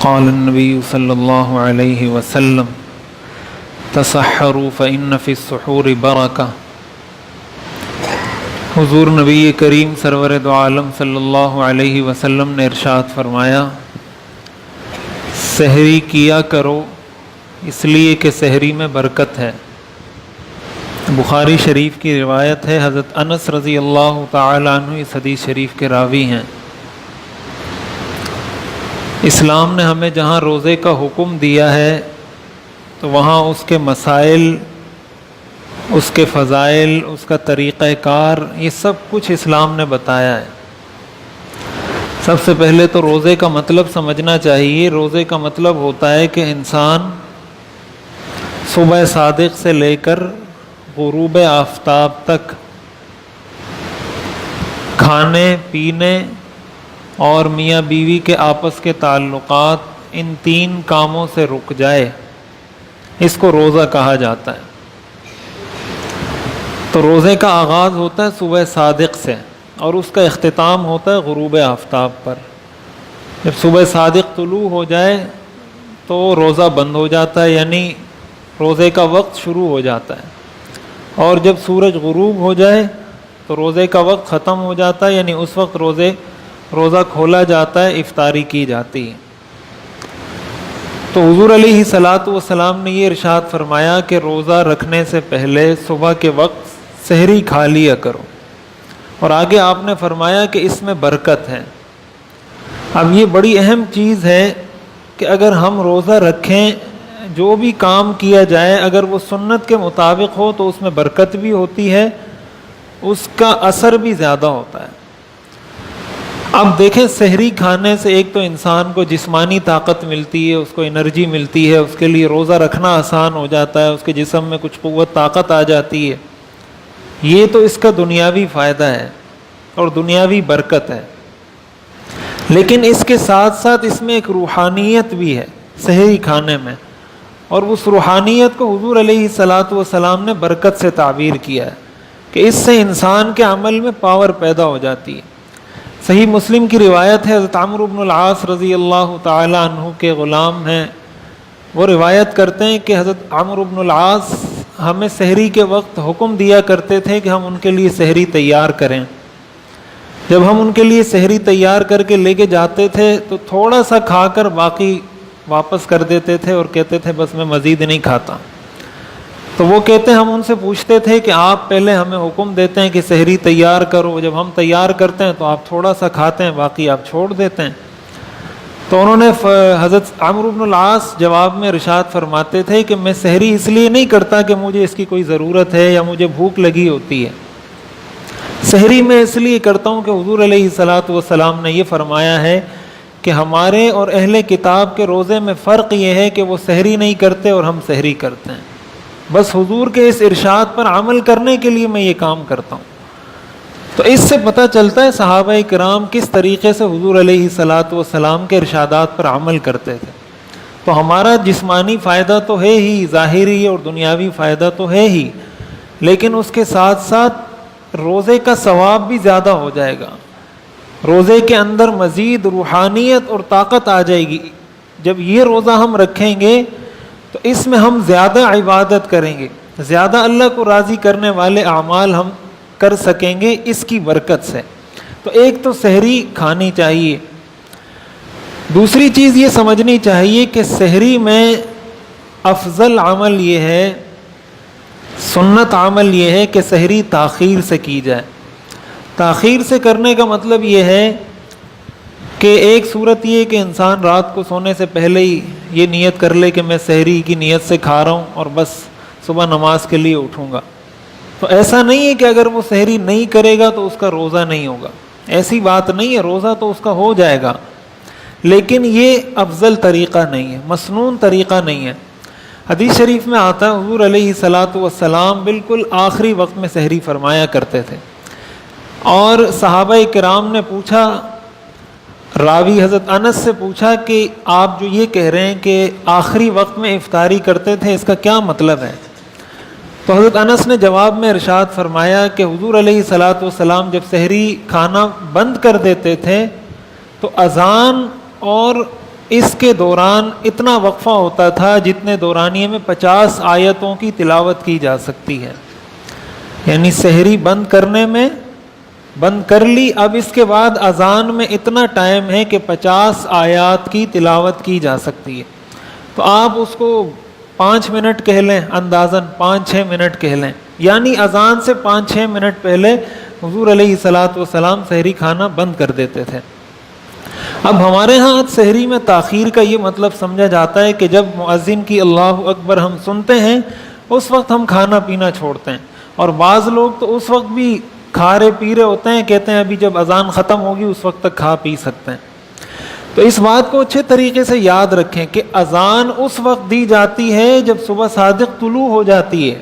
قال النبی صلی اللہ علیہ وسلم تسحروا فإن فی السحور برکہ۔ حضور نبی کریم سرور دو عالم صلی اللہ علیہ وسلم نے ارشاد فرمایا، سحری کیا کرو اس لیے کہ سحری میں برکت ہے۔ بخاری شریف کی روایت ہے، حضرت انس رضی اللہ تعالی عنہ اس حدیث شریف کے راوی ہیں۔ اسلام نے ہمیں جہاں روزے کا حکم دیا ہے تو وہاں اس کے مسائل، اس کے فضائل، اس کا طریقہ کار، یہ سب کچھ اسلام نے بتایا ہے۔ سب سے پہلے تو روزے کا مطلب سمجھنا چاہیے۔ روزے کا مطلب ہوتا ہے کہ انسان صبح صادق سے لے کر غروب آفتاب تک کھانے پینے اور میاں بیوی کے آپس کے تعلقات، ان تین کاموں سے رک جائے، اس کو روزہ کہا جاتا ہے۔ تو روزے کا آغاز ہوتا ہے صبح صادق سے اور اس کا اختتام ہوتا ہے غروب آفتاب پر۔ جب صبح صادق طلوع ہو جائے تو روزہ بند ہو جاتا ہے، یعنی روزے کا وقت شروع ہو جاتا ہے، اور جب سورج غروب ہو جائے تو روزے کا وقت ختم ہو جاتا ہے، یعنی اس وقت روزہ کھولا جاتا ہے، افطاری کی جاتی ہے۔ تو حضور علیہ الصلاۃ والسلام نے یہ ارشاد فرمایا کہ روزہ رکھنے سے پہلے صبح کے وقت سحری کھا لیا کرو، اور آگے آپ نے فرمایا کہ اس میں برکت ہے۔ اب یہ بڑی اہم چیز ہے کہ اگر ہم روزہ رکھیں، جو بھی کام کیا جائے اگر وہ سنت کے مطابق ہو تو اس میں برکت بھی ہوتی ہے، اس کا اثر بھی زیادہ ہوتا ہے۔ اب دیکھیں، سحری کھانے سے ایک تو انسان کو جسمانی طاقت ملتی ہے، اس کو انرجی ملتی ہے، اس کے لیے روزہ رکھنا آسان ہو جاتا ہے، اس کے جسم میں کچھ قوت طاقت آ جاتی ہے۔ یہ تو اس کا دنیاوی فائدہ ہے اور دنیاوی برکت ہے، لیکن اس کے ساتھ ساتھ اس میں ایک روحانیت بھی ہے سحری کھانے میں، اور اس روحانیت کو حضور علیہ الصلاۃ والسلام نے برکت سے تعبیر کیا ہے کہ اس سے انسان کے عمل میں پاور پیدا ہو جاتی ہے۔ صحیح مسلم کی روایت ہے، حضرت عمرو بن العاص رضی اللہ تعالی عنہ کے غلام ہیں، وہ روایت کرتے ہیں کہ حضرت عمرو بن العاص ہمیں سحری کے وقت حکم دیا کرتے تھے کہ ہم ان کے لیے سحری تیار کریں۔ جب ہم ان کے لیے سحری تیار کر کے لے کے جاتے تھے تو تھوڑا سا کھا کر باقی واپس کر دیتے تھے اور کہتے تھے بس میں مزید نہیں کھاتا۔ تو وہ کہتے ہیں، ہم ان سے پوچھتے تھے کہ آپ پہلے ہمیں حکم دیتے ہیں کہ سحری تیار کرو، جب ہم تیار کرتے ہیں تو آپ تھوڑا سا کھاتے ہیں، باقی آپ چھوڑ دیتے ہیں۔ تو انہوں نے حضرت عمرو بن العاص جواب میں ارشاد فرماتے تھے کہ میں سحری اس لیے نہیں کرتا کہ مجھے اس کی کوئی ضرورت ہے یا مجھے بھوک لگی ہوتی ہے، سحری میں اس لیے کرتا ہوں کہ حضور علیہ الصلاۃ والسلام نے یہ فرمایا ہے کہ ہمارے اور اہل کتاب کے روزے میں فرق یہ ہے کہ وہ سحری نہیں کرتے اور ہم سحری کرتے ہیں۔ بس حضور کے اس ارشاد پر عمل کرنے کے لیے میں یہ کام کرتا ہوں۔ تو اس سے پتہ چلتا ہے صحابہ کرام کس طریقے سے حضور علیہ الصلاۃ والسلام کے ارشادات پر عمل کرتے تھے۔ تو ہمارا جسمانی فائدہ تو ہے ہی، ظاہری اور دنیاوی فائدہ تو ہے ہی، لیکن اس کے ساتھ ساتھ روزے کا ثواب بھی زیادہ ہو جائے گا۔ روزے کے اندر مزید روحانیت اور طاقت آ جائے گی۔ جب یہ روزہ ہم رکھیں گے تو اس میں ہم زیادہ عبادت کریں گے، زیادہ اللہ کو راضی کرنے والے اعمال ہم کر سکیں گے اس کی برکت سے۔ تو ایک تو سحری کھانی چاہیے۔ دوسری چیز یہ سمجھنی چاہیے کہ سحری میں افضل عمل یہ ہے، سنت عمل یہ ہے کہ سحری تاخیر سے کی جائے۔ تاخیر سے کرنے کا مطلب یہ ہے کہ ایک صورت یہ ہے کہ انسان رات کو سونے سے پہلے ہی یہ نیت کر لے کہ میں سحری کی نیت سے کھا رہا ہوں اور بس صبح نماز کے لیے اٹھوں گا۔ تو ایسا نہیں ہے کہ اگر وہ سحری نہیں کرے گا تو اس کا روزہ نہیں ہوگا، ایسی بات نہیں ہے، روزہ تو اس کا ہو جائے گا، لیکن یہ افضل طریقہ نہیں ہے، مسنون طریقہ نہیں ہے۔ حدیث شریف میں آتا ہے حضور علیہ الصلاۃ والسلام بالکل آخری وقت میں سحری فرمایا کرتے تھے، اور صحابہ کرام نے پوچھا، راوی حضرت انس سے پوچھا کہ آپ جو یہ کہہ رہے ہیں کہ آخری وقت میں افطاری کرتے تھے، اس کا کیا مطلب ہے؟ تو حضرت انس نے جواب میں ارشاد فرمایا کہ حضور علیہ الصلاۃ والسلام جب سحری کھانا بند کر دیتے تھے تو اذان اور اس کے دوران اتنا وقفہ ہوتا تھا جتنے دورانیے میں 50 آیتوں کی تلاوت کی جا سکتی ہے. یعنی سحری بند کرنے میں بند کر لی، اب اس کے بعد اذان میں اتنا ٹائم ہے کہ 50 آیات کی تلاوت کی جا سکتی ہے. تو آپ اس کو 5 منٹ کہہ لیں، اندازاً 5-6 منٹ کہہ لیں، یعنی اذان سے 5-6 منٹ پہلے حضور علیہ الصلاۃ والسلام سحری کھانا بند کر دیتے تھے. اب ہمارے ہاں سحری میں تاخیر کا یہ مطلب سمجھا جاتا ہے کہ جب مؤذن کی اللہ اکبر ہم سنتے ہیں اس وقت ہم کھانا پینا چھوڑتے ہیں، اور بعض لوگ تو اس وقت بھی کھا رہے پی رہے ہوتے ہیں، کہتے ہیں ابھی جب اذان ختم ہوگی اس وقت تک کھا پی سکتے ہیں. تو اس بات کو اچھے طریقے سے یاد رکھیں کہ اذان اس وقت دی جاتی ہے جب صبح صادق طلوع ہو جاتی ہے،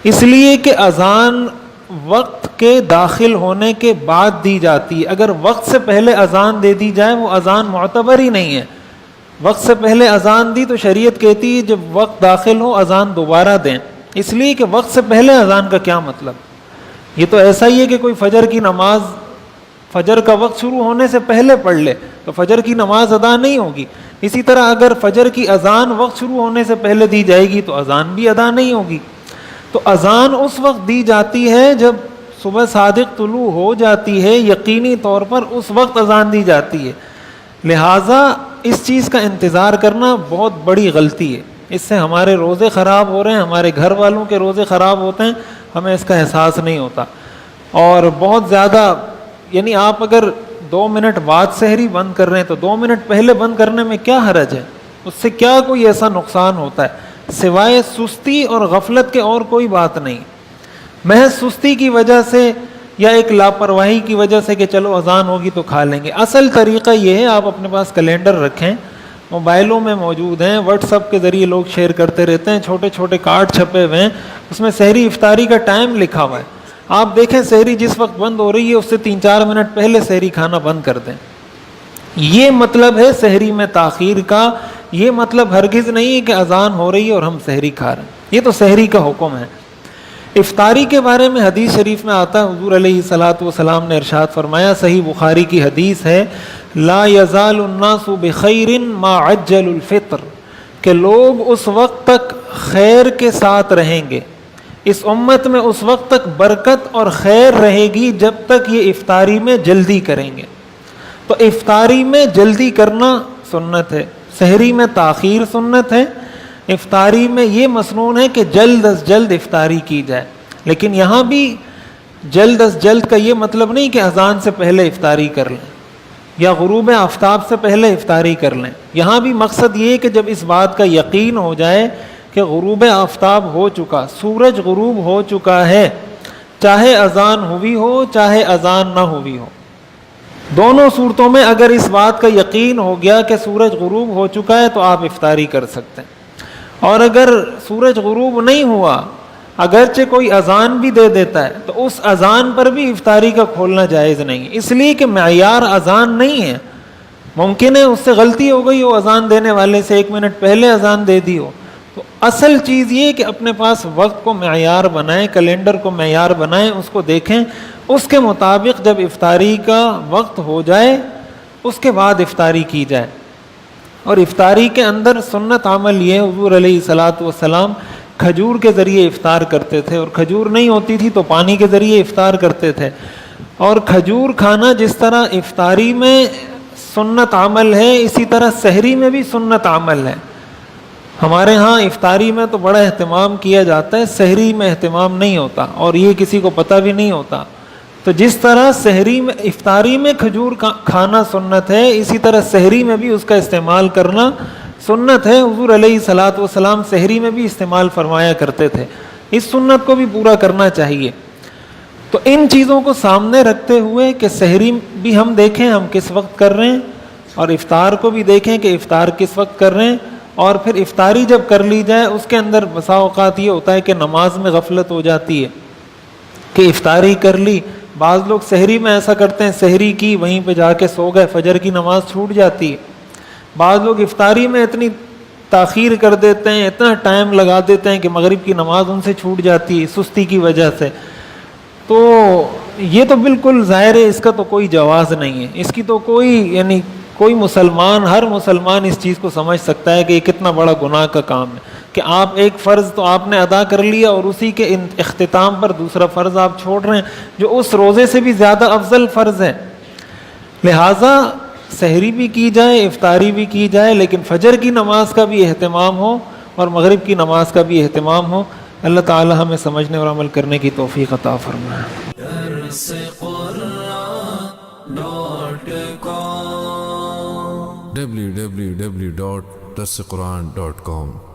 اس لیے کہ اذان وقت کے داخل ہونے کے بعد دی جاتی ہے. اگر وقت سے پہلے اذان دے دی جائے وہ اذان معتبر ہی نہیں ہے. وقت سے پہلے اذان دی تو شریعت کہتی ہے جب وقت داخل ہو اذان دوبارہ دیں، اس لیے کہ وقت سے پہلے اذان کا کیا مطلب؟ یہ تو ایسا ہی ہے کہ کوئی فجر کی نماز فجر کا وقت شروع ہونے سے پہلے پڑھ لے تو فجر کی نماز ادا نہیں ہوگی. اسی طرح اگر فجر کی اذان وقت شروع ہونے سے پہلے دی جائے گی تو اذان بھی ادا نہیں ہوگی. تو اذان اس وقت دی جاتی ہے جب صبح صادق طلوع ہو جاتی ہے، یقینی طور پر اس وقت اذان دی جاتی ہے. لہٰذا اس چیز کا انتظار کرنا بہت بڑی غلطی ہے. اس سے ہمارے روزے خراب ہو رہے ہیں، ہمارے گھر والوں کے روزے خراب ہوتے ہیں، ہمیں اس کا احساس نہیں ہوتا. اور بہت زیادہ یعنی آپ اگر 2 منٹ بعد سحری بند کر رہے ہیں تو 2 منٹ پہلے بند کرنے میں کیا حرج ہے؟ اس سے کیا کوئی ایسا نقصان ہوتا ہے سوائے سستی اور غفلت کے اور کوئی بات نہیں. محض سستی کی وجہ سے یا ایک لاپرواہی کی وجہ سے کہ چلو اذان ہوگی تو کھا لیں گے. اصل طریقہ یہ ہے آپ اپنے پاس کیلنڈر رکھیں، موبائلوں میں موجود ہیں، واٹس ایپ کے ذریعے لوگ شیئر کرتے رہتے ہیں، چھوٹے چھوٹے کارڈ چھپے ہوئے ہیں، اس میں سحری افطاری کا ٹائم لکھا ہوا ہے. آپ دیکھیں سحری جس وقت بند ہو رہی ہے اس سے 3-4 منٹ پہلے سحری کھانا بند کر دیں. یہ مطلب ہے سحری میں تاخیر کا. یہ مطلب ہرگز نہیں ہے کہ اذان ہو رہی ہے اور ہم سحری کھا رہے ہیں. یہ تو سحری کا حکم ہے. افطاری کے بارے میں حدیث شریف میں آتا ہے، حضور علیہ الصلاۃ والسلام نے ارشاد فرمایا، صحیح بخاری کی حدیث ہے، لا یزال الناس بخیر ما عجل الفطر، کہ لوگ اس وقت تک خیر کے ساتھ رہیں گے، اس امت میں اس وقت تک برکت اور خیر رہے گی جب تک یہ افطاری میں جلدی کریں گے. تو افطاری میں جلدی کرنا سنت ہے، سحری میں تاخیر سنت ہے. افطاری میں یہ مسنون ہے کہ جلد از جلد افطاری کی جائے. لیکن یہاں بھی جلد از جلد کا یہ مطلب نہیں کہ اذان سے پہلے افطاری کر لیں یا غروب آفتاب سے پہلے افطاری کر لیں. یہاں بھی مقصد یہ ہے کہ جب اس بات کا یقین ہو جائے کہ غروب آفتاب ہو چکا، سورج غروب ہو چکا ہے، چاہے اذان ہوئی ہو چاہے اذان نہ ہوئی ہو، دونوں صورتوں میں اگر اس بات کا یقین ہو گیا کہ سورج غروب ہو چکا ہے تو آپ افطاری کر سکتے ہیں. اور اگر سورج غروب نہیں ہوا، اگرچہ کوئی اذان بھی دے دیتا ہے تو اس اذان پر بھی افطاری کا کھولنا جائز نہیں ہے، اس لیے کہ معیار اذان نہیں ہے. ممکن ہے اس سے غلطی ہو گئی ہو، اذان دینے والے سے 1 منٹ پہلے اذان دے دی ہو. تو اصل چیز یہ کہ اپنے پاس وقت کو معیار بنائیں، کیلنڈر کو معیار بنائیں، اس کو دیکھیں، اس کے مطابق جب افطاری کا وقت ہو جائے اس کے بعد افطاری کی جائے. اور افطاری کے اندر سنت عمل یہ، حضور علیہ الصلاۃ والسلام کھجور کے ذریعے افطار کرتے تھے، اور کھجور نہیں ہوتی تھی تو پانی کے ذریعے افطار کرتے تھے. اور کھجور کھانا جس طرح افطاری میں سنت عمل ہے اسی طرح سحری میں بھی سنت عمل ہے. ہمارے ہاں افطاری میں تو بڑا اہتمام کیا جاتا ہے، سحری میں اہتمام نہیں ہوتا اور یہ کسی کو پتہ بھی نہیں ہوتا. تو جس طرح سحری میں افطاری میں کھجور کھانا سنت ہے، اسی طرح سحری میں بھی اس کا استعمال کرنا سنت ہے. حضور علیہ الصلاۃ والسلام سحری میں بھی استعمال فرمایا کرتے تھے. اس سنت کو بھی پورا کرنا چاہیے. تو ان چیزوں کو سامنے رکھتے ہوئے کہ سحری بھی ہم دیکھیں ہم کس وقت کر رہے ہیں، اور افطار کو بھی دیکھیں کہ افطار کس وقت کر رہے ہیں. اور پھر افطاری جب کر لی جائے اس کے اندر بسا اوقات یہ ہوتا ہے کہ نماز میں غفلت ہو جاتی ہے کہ افطاری کر لی. بعض لوگ سحری میں ایسا کرتے ہیں، سحری کی وہیں پہ جا کے سو گئے، فجر کی نماز چھوٹ جاتی ہے. بعض لوگ افطاری میں اتنی تاخیر کر دیتے ہیں، اتنا ٹائم لگا دیتے ہیں کہ مغرب کی نماز ان سے چھوٹ جاتی ہے سستی کی وجہ سے. تو یہ تو بالکل ظاہر ہے اس کا تو کوئی جواز نہیں ہے، اس کی تو کوئی یعنی کوئی مسلمان، ہر مسلمان اس چیز کو سمجھ سکتا ہے کہ یہ کتنا بڑا گناہ کا کام ہے کہ آپ ایک فرض تو آپ نے ادا کر لیا اور اسی کے اختتام پر دوسرا فرض آپ چھوڑ رہے ہیں جو اس روزے سے بھی زیادہ افضل فرض ہے. لہٰذا سحری بھی کی جائے، افطاری بھی کی جائے، لیکن فجر کی نماز کا بھی اہتمام ہو اور مغرب کی نماز کا بھی اہتمام ہو. اللہ تعالی ہمیں سمجھنے اور عمل کرنے کی توفیق عطا فرمائے. www.darsequran.com